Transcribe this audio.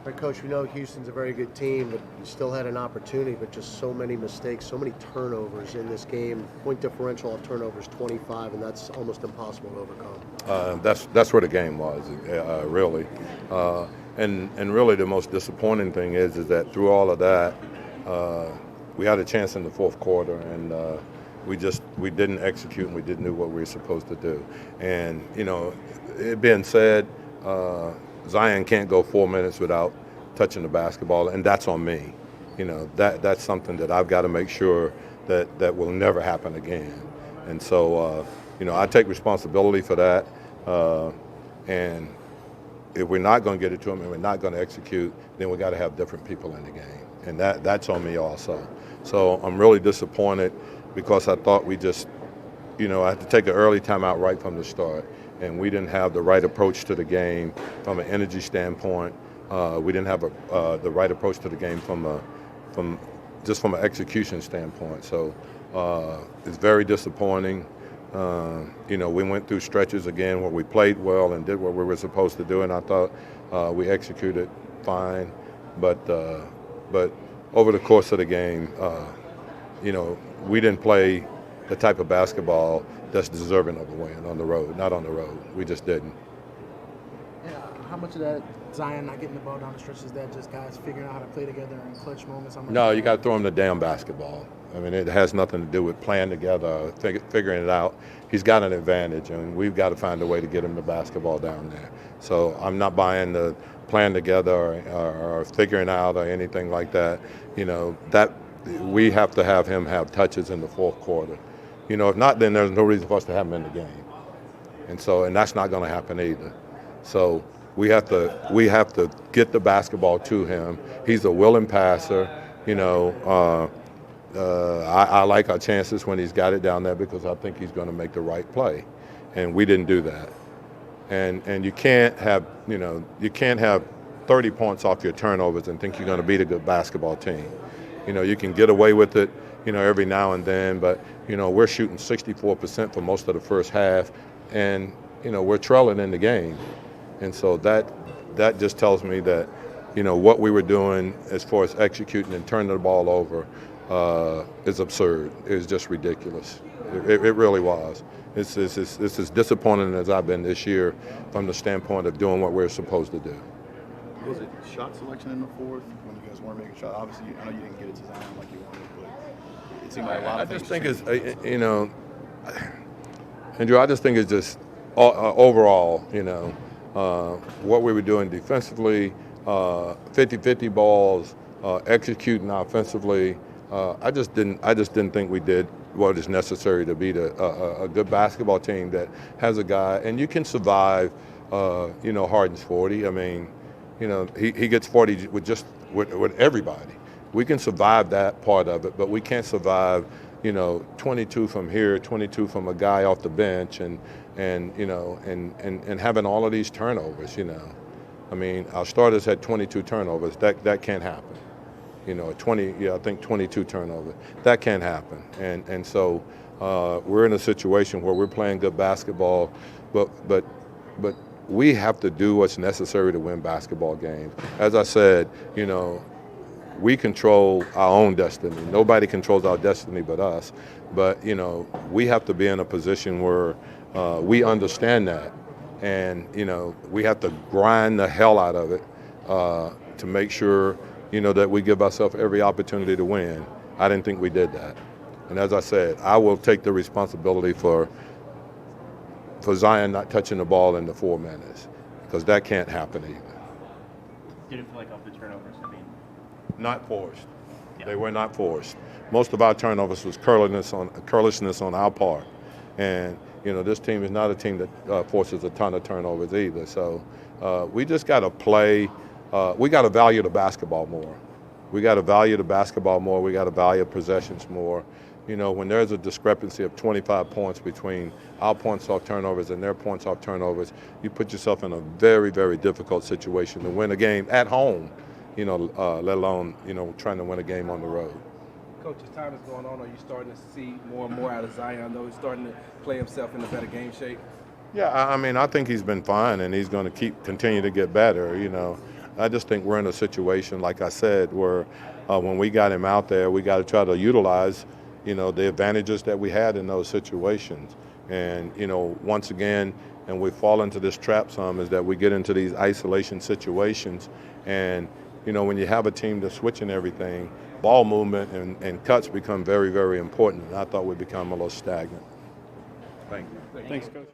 Right, Coach, we know Houston's a very good team, but you still had an opportunity, but just so many mistakes, so many turnovers in this game. Point differential of turnovers 25, and that's almost impossible to overcome. That's where the game was, really. And really the most disappointing thing is that through all of that, we had a chance in the fourth quarter, and we didn't execute, and we didn't do what we were supposed to do. And it being said, Zion can't go 4 minutes without touching the basketball, and that's on me. That's something that I've got to make sure that will never happen again. And so, I take responsibility for that. And if we're not going to get it to him and we're not going to execute, then we got to have different people in the game, and that's on me also. So I'm really disappointed because I thought we just, I had to take an early timeout right from the start. And we didn't have the right approach to the game from an energy standpoint. We didn't have the right approach to the game from an execution standpoint. So it's very disappointing. We went through stretches again where we played well and did what we were supposed to do, and I thought we executed fine. But over the course of the game, we didn't play the type of basketball that's deserving of a win on the road, not on the road. We just didn't. Yeah, how much of that Zion not getting the ball down the stretch is that just guys figuring out how to play together in clutch moments? No, you got to throw him the damn basketball. I mean, it has nothing to do with playing together, figuring it out. He's got an advantage, and we've got to find a way to get him the basketball down there. So I'm not buying the playing together or figuring out or anything like that. That we have to have him have touches in the fourth quarter. If not, then there's no reason for us to have him in the game. And that's not going to happen either. So we have to get the basketball to him. He's a willing passer. I like our chances when he's got it down there because I think he's going to make the right play, and we didn't do that. And you can't have 30 points off your turnovers and think you're going to beat a good basketball team. You can get away with it, every now and then, but we're shooting 64% for most of the first half, and we're trailing in the game, and so that just tells me that what we were doing as far as executing and turning the ball over is absurd. It was just ridiculous. It really was. It's as disappointing as I've been this year from the standpoint of doing what we're supposed to do. Was it shot selection in the fourth when you guys weren't making shots? Obviously, I know you didn't get it to Zion like you wanted, but it seemed like a lot of things. I just think it's, Andrew, I just think it's just overall, what we were doing defensively, 50-50 balls, executing offensively. I just didn't think we did what is necessary to beat a good basketball team that has a guy, and you can survive. Harden's 40. I mean, he gets 40 with everybody. We can survive that part of it, but we can't survive, 22 from here, 22 from a guy off the bench, and having all of these turnovers. I mean, our starters had 22 turnovers. That can't happen. 22 turnovers. That can't happen. And so we're in a situation where we're playing good basketball, but we have to do what's necessary to win basketball games. As I said, we control our own destiny. Nobody controls our destiny but us. But, we have to be in a position where we understand that. And, we have to grind the hell out of it to make sure, that we give ourselves every opportunity to win. I didn't think we did that. And as I said, I will take the responsibility for Zion not touching the ball in the 4 minutes, because that can't happen either. Did it feel like off the turnovers? Not forced. Yeah. They were not forced. Most of our turnovers was carelessness on our part. And, this team is not a team that forces a ton of turnovers either. So we just got to play. We got to value the basketball more. We got to value the basketball more. We got to value possessions more. When there's a discrepancy of 25 points between our points off turnovers and their points off turnovers, you put yourself in a very, very difficult situation to win a game at home, let alone, trying to win a game on the road. Coach, as time is going on, are you starting to see more and more out of Zion, though he's starting to play himself in a better game shape? Yeah, I think he's been fine, and he's going to continue to get better, I just think we're in a situation, like I said, where when we got him out there, we got to try to utilize, the advantages that we had in those situations. And, once again, and we fall into this trap some, is that we get into these isolation situations. And, when you have a team that's switching everything, ball movement and cuts become very, very important. And I thought we'd become a little stagnant. Thank you. Thanks, Coach.